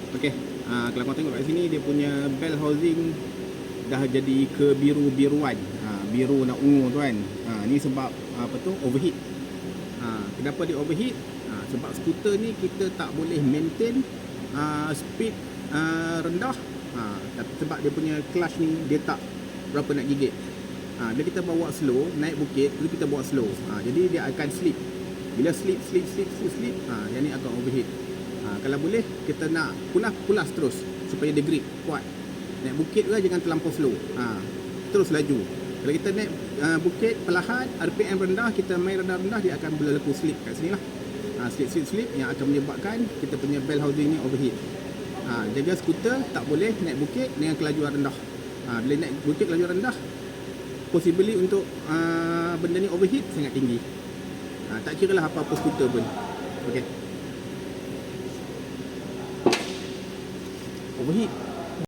Okey, kalau kau tengok kat sini dia punya bell housing dah jadi kebiru-biruan. Biru nak ungu tu kan. Ni sebab apa tu, overheat. Kenapa dia overheat? Sebab skuter ni kita tak boleh maintain speed rendah. Sebab dia punya clutch ni dia tak berapa nak gigit. Bila kita bawa slow, naik bukit, tu kita bawa slow. Jadi dia akan slip. Bila slip, yang ni akan overheat. Kalau boleh kita nak pulas terus supaya dia grip kuat. Naik bukit tu jangan terlampau slow. Terus laju. Kalau kita naik bukit perlahan, RPM rendah, kita main rendah-rendah, dia akan berlaku slip kat sini lah. Slip yang akan menyebabkan kita punya bell housing ni overheat. Jaga skuter tak boleh naik bukit dengan kelajuan rendah. Bila naik bukit kelajuan rendah, possibly untuk benda ni overheat sangat tinggi. Tak kira lah apa-apa skuter pun. Okey. Overheat.